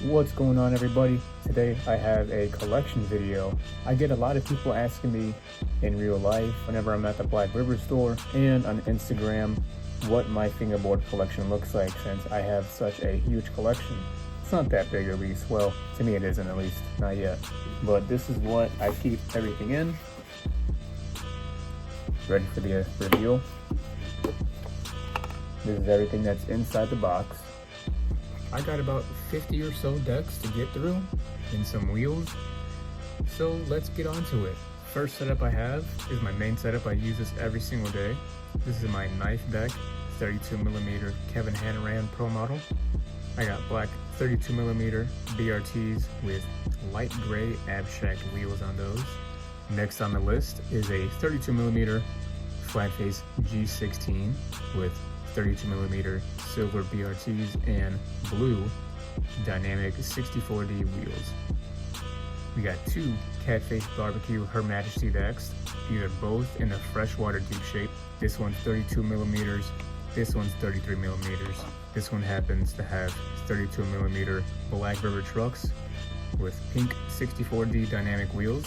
What's going on, everybody? Today I have a collection video. I get a lot of people asking me in real life whenever I'm at the Black River store and on Instagram what my fingerboard collection looks like, since I have such a huge collection. It's not that big, at least. Well, to me it isn't, at least. Not yet. But this is what I keep everything in. Ready for the reveal. This is everything that's inside the box. I got about 50 or so decks to get through and some wheels, so let's get on to it. First setup I have is my main setup. I use this every single day. This is my knife deck, 32mm Kevin Hanran Pro model. I got black 32mm BRTs with light gray abstract wheels on those. Next on the list is a 32mm flat face G16 with 32mm silver BRTs and blue dynamic 64D wheels. We got two Catface Barbecue Her Majesty decks. These are both in the freshwater deep shape. This one's 32mm, this one's 33mm. This one happens to have 32mm Black River trucks with pink 64D dynamic wheels.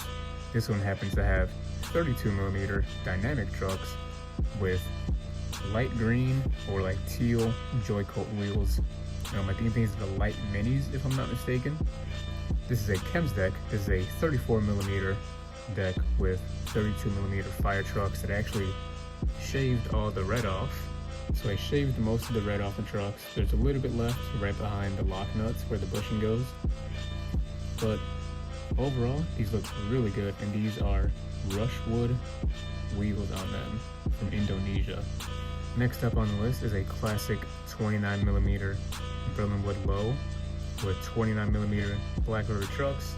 This one happens to have 32mm dynamic trucks with light green or like teal joy coat wheels. I think these are the light minis, if I'm not mistaken. This is a Chems deck. This is a 34mm deck with 32mm fire trucks that actually shaved all the red off. So I shaved most of the red off the trucks. There's a little bit left right behind the lock nuts where the bushing goes. But overall, these look really good, and these are Rushwood wheels on them from Indonesia. Next up on the list is a classic 29mm Berlinwood Low with 29mm Black River trucks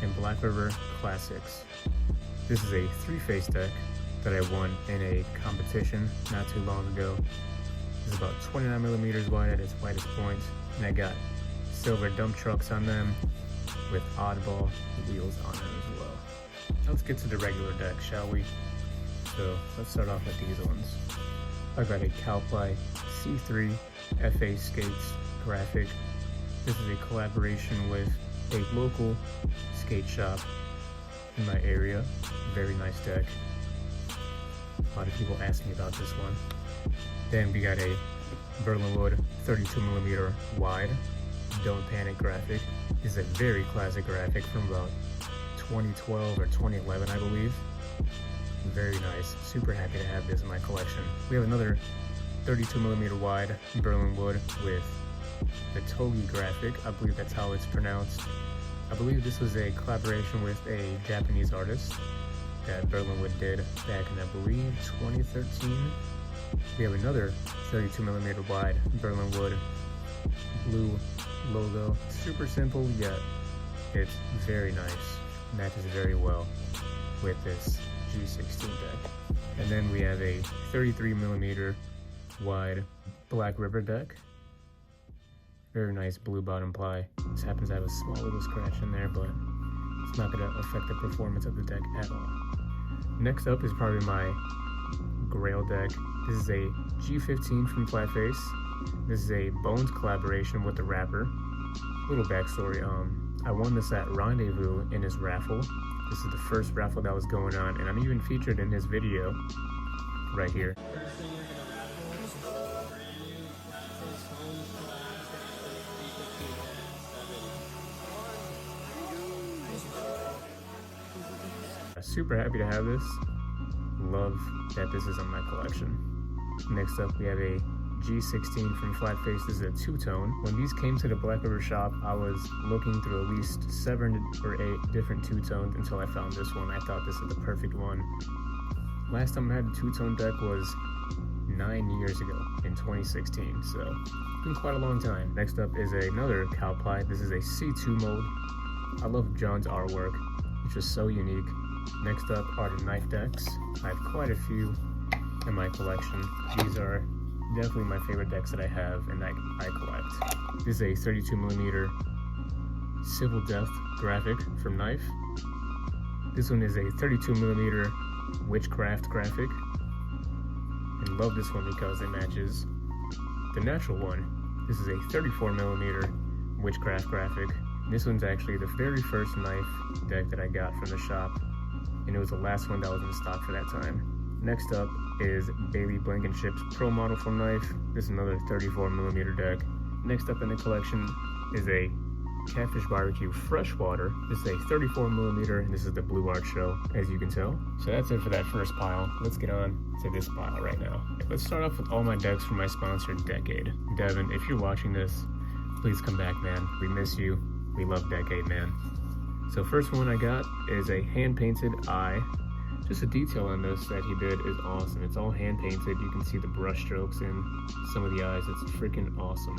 and Black River classics. This is a three-face deck that I won in a competition not too long ago. It's about 29mm wide at its widest point, and I got silver dump trucks on them with oddball wheels on them as well. Let's get to the regular deck, shall we? So let's start off with these ones. I got a Calply C3 FA Skates graphic. This is a collaboration with a local skate shop in my area. Very nice deck. A lot of people ask me about this one. Then we got a Berlinwood 32mm wide Don't Panic graphic. This is a very classic graphic from about 2012 or 2011, I believe. Very nice. Super happy to have this in my collection. We have another 32mm wide Berlinwood with the Togi graphic. I believe that's how it's pronounced. I believe this was a collaboration with a Japanese artist that Berlinwood did back in, I believe, 2013. We have another 32mm wide Berlinwood blue logo. Super simple, yet it's very nice. Matches very well with this G16 deck. And then we have a 33mm wide Black River deck. Very nice blue bottom ply. This happens to have a small little scratch in there, but it's not going to affect the performance of the deck at all. Next up is probably my Grail deck. This is a G15 from Flatface. This is a Bones collaboration with the rapper. Little backstory, I won this at Rendezvous in his raffle. This is the first raffle that was going on, and I'm even featured in his video right here. Super happy to have this. Love that this is in my collection. Next up, we have a G16 from Flatface. This is a two-tone. When these came to the Black River shop, I was looking through at least 7 or 8 different two-tones until I found this one. I thought this is the perfect one. Last time I had a two-tone deck was 9 years ago in 2016, so it's been quite a long time. Next up is another Calply. This is a C2 mold. I love John's artwork. It's just so unique. Next up are the knife decks. I have quite a few in my collection. These are definitely my favorite decks that I have and I collect. This is a 32mm Civil Death graphic from Knife. This one is a 32mm Witchcraft graphic. And love this one because it matches the natural one. This is a 34mm witchcraft graphic. This one's actually the very first knife deck that I got from the shop, and it was the last one that was in stock for that time. Next up is Bailey Blankenship's Pro Model Foam knife. This is another 34mm deck. Next up in the collection is a Catfish Barbecue Freshwater. This is a 34mm, and this is the Blue Art Show, as you can tell. So that's it for that first pile. Let's get on to this pile right now. Let's start off with all my decks from my sponsor, Decade. Devin, if you're watching this, please come back, man. We miss you. We love Decade, man. So first one I got is a hand-painted eye. Just the detail on this that he did is awesome. It's all hand-painted. You can see the brush strokes in some of the eyes. It's freaking awesome.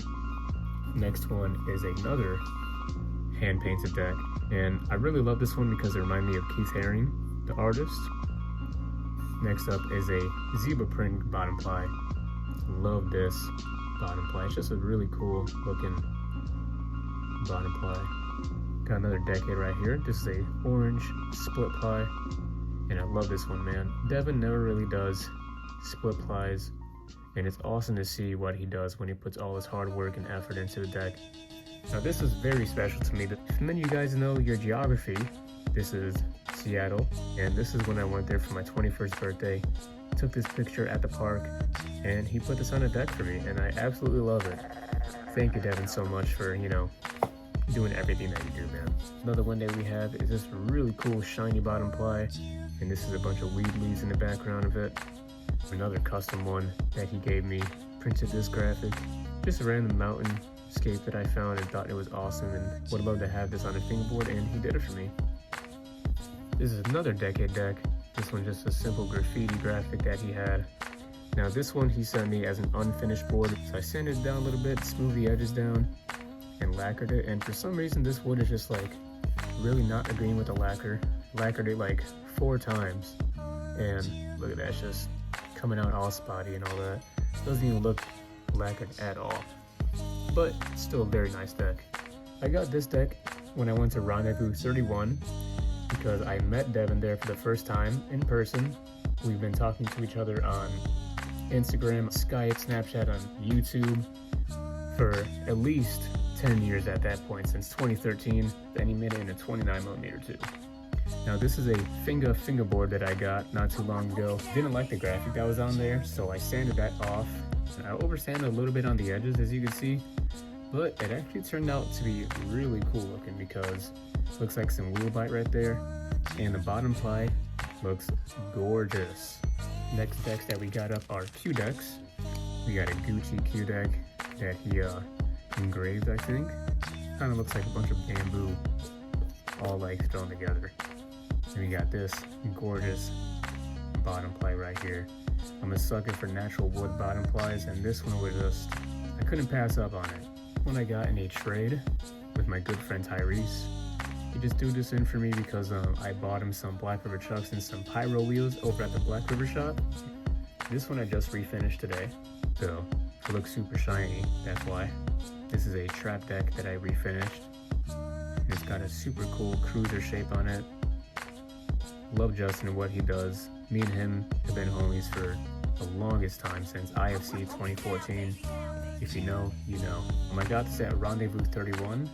Next one is another hand-painted deck, and I really love this one because it reminds me of Keith Haring, the artist. Next up is a zebra print bottom ply. Love this bottom ply. It's just a really cool looking bottom ply. Got another Decade right here. This is a orange split ply, and I love this one, man. Devin never really does split plies, and it's awesome to see what he does when he puts all his hard work and effort into the deck. Now this is very special to me. If many of you guys know your geography, this is Seattle, and this is when I went there for my 21st birthday. Took this picture at the park, and he put this on a deck for me, and I absolutely love it. Thank you, Devin, so much for, doing everything that you do, man. Another one that we have is this really cool shiny bottom ply, and this is a bunch of weed leaves in the background of it. Another custom one that he gave me, printed this graphic. Just a random mountain scape that I found and thought it was awesome and would love to have this on a fingerboard, and he did it for me. This is another Decade deck. This one just a simple graffiti graphic that he had. Now this one he sent me as an unfinished board, so I sanded it down a little bit, smoothed the edges down, and lacquered it, and for some reason this wood is just like really not agreeing with the lacquer. Lacquered it like 4 times, and look at that, it's just coming out all spotty and all that. Doesn't even look lacquered at all, but still a very nice deck. I got this deck when I went to Rendezvous 31 because I met Devin there for the first time in person. We've been talking to each other on Instagram, Skype, Snapchat, on YouTube for at least 10 years at that point, since 2013, and he made it in a 29mm too. Now this is a fingerboard that I got not too long ago. Didn't like the graphic that was on there, so I sanded that off. I over-sanded a little bit on the edges, as you can see, but it actually turned out to be really cool looking because it looks like some wheel bite right there, and the bottom ply looks gorgeous. Next decks that we got up are Q decks. We got a Gucci Q deck that he engraved, I think. Kind of looks like a bunch of bamboo all like thrown together. And we got this gorgeous bottom ply right here. I'm a sucker for natural wood bottom plies, and this one was just, I couldn't pass up on it. One I got in a trade with my good friend Tyrese. He just threw this in for me because I bought him some Black River chucks and some pyro wheels over at the Black River shop. This one I just refinished today, so it looks super shiny, that's why. This is a trap deck that I refinished. And it's got a super cool cruiser shape on it. Love Justin and what he does. Me and him have been homies for the longest time, since IFC 2014. If you know, you know. I got this at Rendezvous 31.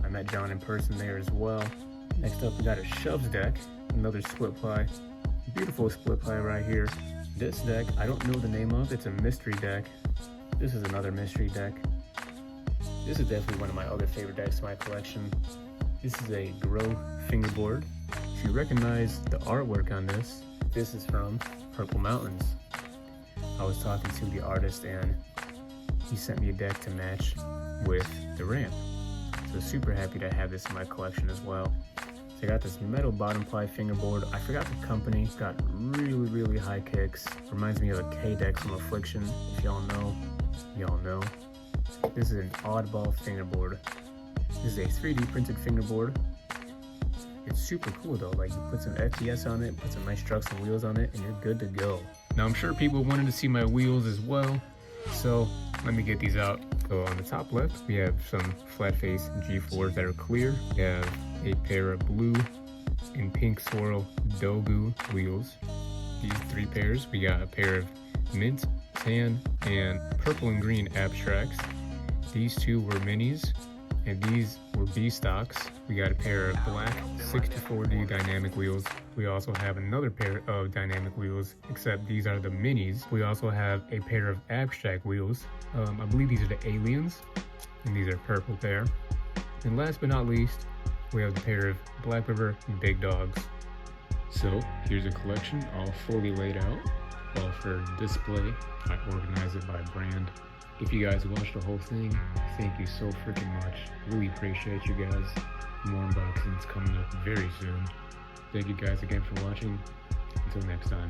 I met John in person there as well. Next up we got a Shoves deck, another split ply. Beautiful split ply right here. This deck, I don't know the name of, it's a mystery deck. This is another mystery deck. This is definitely one of my other favorite decks in my collection. This is a Grow fingerboard. If you recognize the artwork on this, this is from Purple Mountains. I was talking to the artist and he sent me a deck to match with the ramp. So super happy to have this in my collection as well. So I got this metal bottom ply fingerboard. I forgot the company. Got really, really high kicks. Reminds me of a K deck from Affliction. If y'all know, y'all know. This is an oddball fingerboard. This is a 3D printed fingerboard. It's super cool though. Like, you put some FPS on it, put some nice trucks and wheels on it, and you're good to go. Now I'm sure people wanted to see my wheels as well, so let me get these out. So on the top left, we have some flat face G4s that are clear. We have a pair of blue and pink swirl Dogu wheels. These 3 pairs, we got a pair of mint, tan, and purple and green abstracts. These 2 were minis, and these were B stocks. We got a pair of black 64D dynamic wheels. We also have another pair of dynamic wheels, except these are the minis. We also have a pair of abstract wheels. I believe these are the aliens, and these are purple pair. And last but not least, we have the pair of Black River Big Dogs. So here's a collection all fully laid out, all for display. I organize it by brand. If you guys watched the whole thing, thank you so freaking much. Really appreciate you guys. More unboxings coming up very soon. Thank you guys again for watching. Until next time.